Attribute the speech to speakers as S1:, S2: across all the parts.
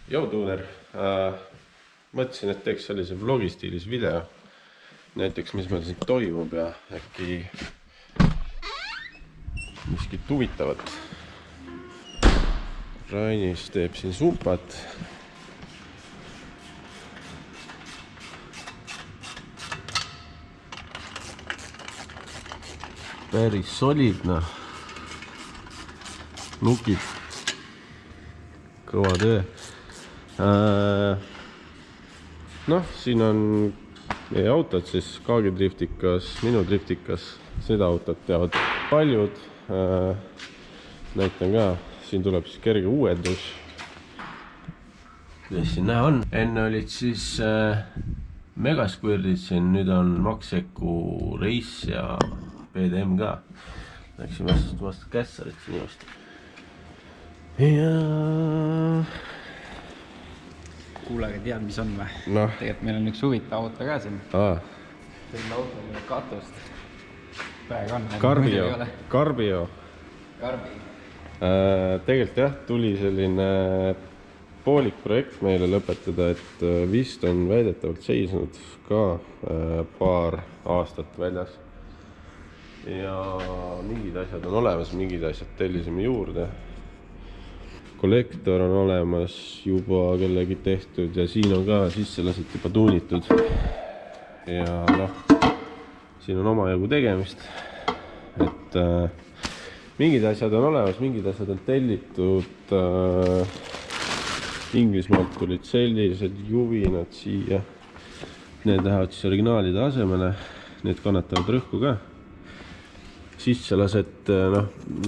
S1: Jou Tuuner, mõtlesin, et teeks sellise vlogi stiilis video. Näiteks, mis meil siin toimub ja äkki miskit huvitavat. Rainis teeb siin supat. Päris solidne. Nukid. Kõva töö. Noh, siin on meie autod siis Kaagi driftikas, minu driftikas. Seda autot teavad paljud. Näitan ka, siin tuleb siis kerge uuendus. Kuidas siin näha on? Enne olid siis Megasquirdid siin, nüüd on Maxeku Race ja PDM ka. Läksin vastu kässarit siin just. Ja...
S2: Kuulega tead, mis on või?
S1: No.
S2: Tegelikult meil on üks huvitav auto ka siin. Selline auto on katust. Praegu on.
S1: Karbio. Tegelikult jah, tuli selline poolik projekt meile lõpetada, et vist on väidetavalt seisnud ka paar aastat väljas. Ja mingid asjad on olemas, mingid asjad tellisime juurde. Kollektor on olemas juba kellegi tehtud ja siin on ka sisselasid juba tuunitud. Ja noh, siin on omajagu tegemist. Et mingid asjad on olemas, mingid asjad on tellitud. Inglismaalt tulid sellised juvinad siia. Need lähevad siis originaalide asemele. Need kannatavad rõhku ka. Sisselased, noh,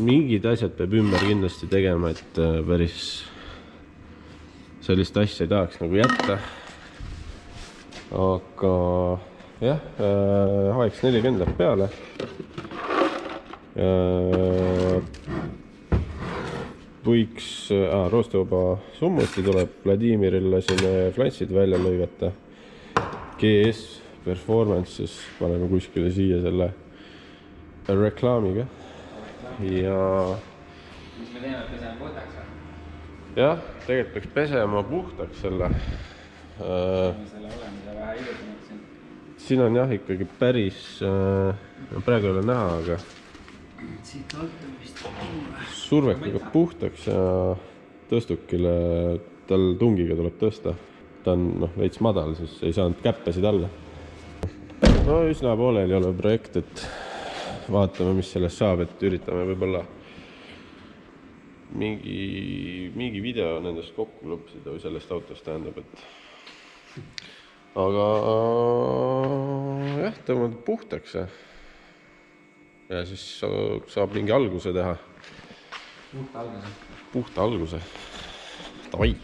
S1: mingid asjad peab ümber kindlasti tegema, et päris sellist asja ei tahaks nagu jätta. Aga jah, HX40 läheb peale. Võiks, roostevaba summuti tuleb Vladimirile sinne flanssid välja lõigata. GS Performances paneme kuskile siia selle reklaamiga. Ja...
S2: Mis me teeme, peseme puhtaks või?
S1: Jah, tegelikult peaks pesema puhtaks selle.
S2: Selle olemise vähe ilusamaks siin.
S1: Siin on jah ikkagi päris... praegu ei ole näha, aga...
S2: Siit alt on vist
S1: survekaga puhtaks ja tõstukile tal tungiga tuleb tõsta. Ta on veits madal, siis ei saanud käppesid alla. No üsna pooleli olev projekt, et vaatame, mis sellest saab, et üritame võib-olla mingi video nendest kokku lõpsida või sellest autost tähendab, et aga jah, tõmmad puhtaks ja siis saab mingi alguse teha. Puhta alguse. Davai!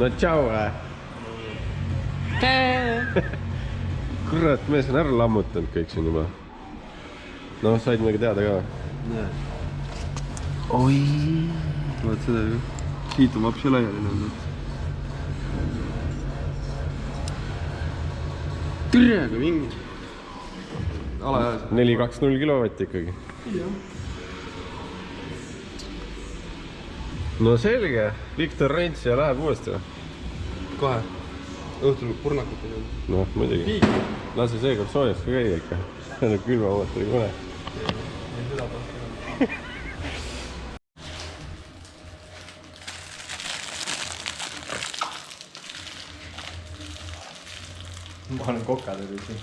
S1: No tšau! Kurat, mees on ära lammutanud kõik siin juba. No, said midagi teada ka või? Oi!
S3: Vaat seda ju. Siit on vapsi laiali nõudnud. Türega vingi. Alajaas.
S1: 420 kilovatti ikkagi. No selge, Viktor Rents ja läheb uuesti või?
S3: Kohe. õhtul purnakutega.
S1: Noh, muidugi. Lase seekord soojast ka käia ikka. Külmamootori kone.
S2: Ma olen kokad oli siin.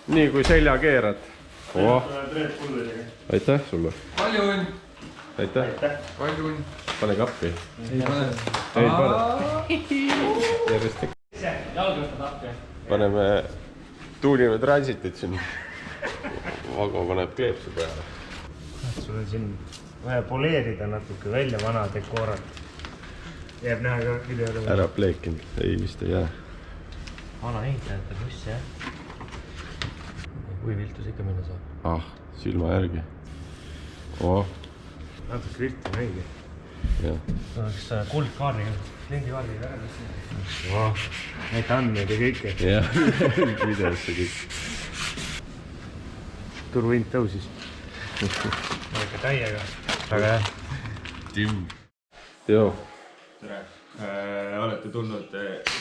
S1: Nii kui selja keerad. Aitäh sulle.
S2: Palju õnn!
S1: Aitäh.
S2: Palju õnn!
S1: Pane kappi.
S2: Ei pane.
S1: Ei pane. Järjest ikka.
S2: Jalgastad appi.
S1: Paneme, tuunime transitit siin. Vago paneb kleepsu peale.
S4: Sul on siin vaja poleerida natuke välja vana dekoorat. Jääb näha ka videole.
S1: Ära pleekinud. Ei, vist ei jää.
S4: Vana ehitajate buss, jah. Kui viltus ikka minna saab.
S1: Silma järgi.
S4: Natuke viltu on õige.
S1: Jah.
S4: Oleks kuldkaarniga, kliendikaarniga ära tõsta. Need andmeid ja kõike.
S1: Jah, videosse kõik.
S4: Turuhind tõusis. Ikka täiega. Väga jah.
S1: Tim. Joo.
S4: Tere. Olete tulnud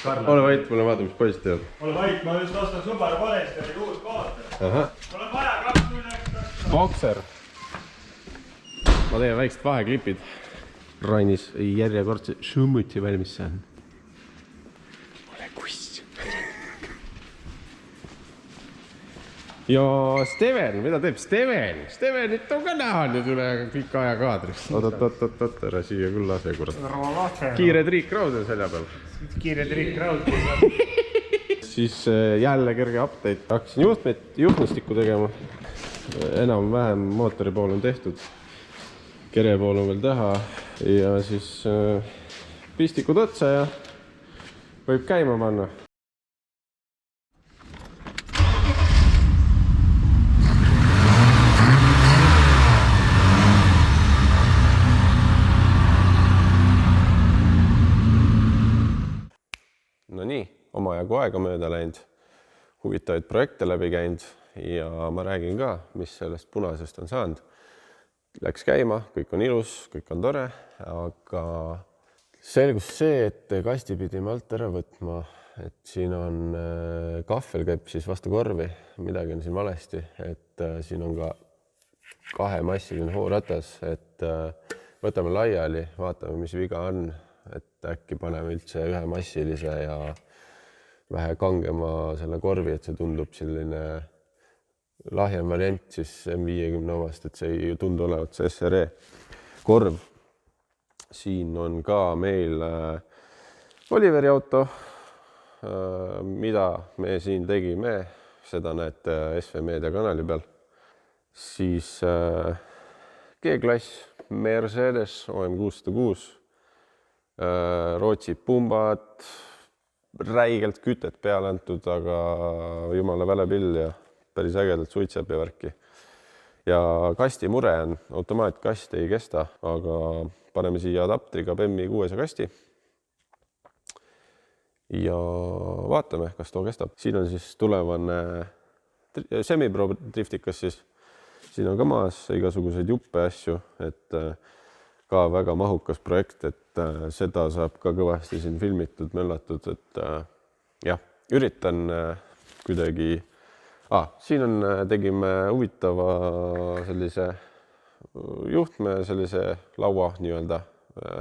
S4: Karl.
S1: Ole vait, mulle vaata, mis poiss teeb.
S4: Ole vait, ma just ostan sõbara Palestari uus kaart. Ole vaja 2-0-9.
S1: Bokser. Ma teen väiksed vaheklipid. Rainis järjekordse šummuti valmis saan. Ole kuss. Ja Steven, mida teeb Steven? Stevenit on ka näha nüüd üle kõik aja kaadriks. Oot, ära siia küll lase, kurat. Kiire triikraud on selja peal.
S4: Kiire triikraud.
S1: Siis jälle kerge update. Hakkasin juhtmistikku tegema. Enam-vähem mootori pool on tehtud. Kere pool on veel teha. Ja siis pistikud otsa ja võib käima panna. No nii, omajagu aega mööda läinud, huvitavaid projekte läbi käinud ja ma räägin ka, mis sellest punasest on saanud. Läks käima, kõik on ilus, kõik on tore, aga selgus see, et kasti pidime alt ära võtma, et siin on kahvel käib siis vastu korvi, midagi on siin valesti, et siin on ka kahemassiline hooratas, et võtame laiali, vaatame, mis viga on. Et äkki paneme üldse ühemassilise ja vähe kangema selle korvi, et see tundub selline lahjem variant siis M50 omast, et see ei tundu olevat see SRE korv. Siin on ka meil Oliveri auto, mida me siin tegime, seda näete SV Meedia kanali peal. Siis G-klass, Mercedes OM606, Rootsi pumbad, räigelt kütet peale antud, aga jumala väle pill ja päris ägedalt suitseb ja värki. Ja kasti mure on, automaatkast ei kesta, aga paneme siia adapteriga BEM-i 600 kasti. Ja vaatame, kas too kestab. Siin on siis tulevane semipro driftikas siis. Siin on ka maas igasuguseid juppe asju, et ka väga mahukas projekt, et seda saab ka kõvasti siin filmitud, möllatud, et jah, üritan kuidagi... Siin tegime huvitava sellise juhtme, sellise laua nii-öelda,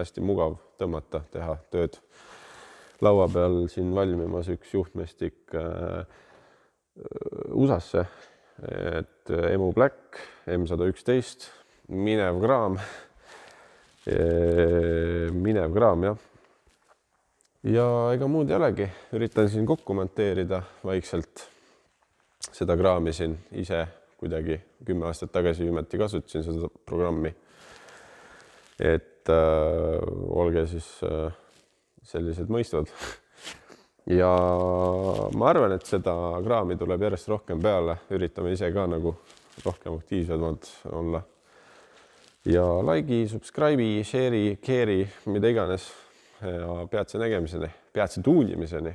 S1: hästi mugav tõmmata, teha tööd. Laua peal siin valmimas üks juhtmestik USA-sse, et Emu Black, M111, minev kraam, jah. Ja ega muud ei olegi. Üritan siin kokku monteerida vaikselt. Seda kraami siin ise kuidagi 10 aastat tagasi viimati kasutasin seda programmi. Et olge siis sellised mõistvad. Ja ma arvan, et seda kraami tuleb järjest rohkem peale. Üritame ise ka nagu rohkem aktiivsemad olla. Ja like'i, subscribe'i, share'i, care'i, mida iganes ja peatse nägemiseni, peatse tuunimiseni.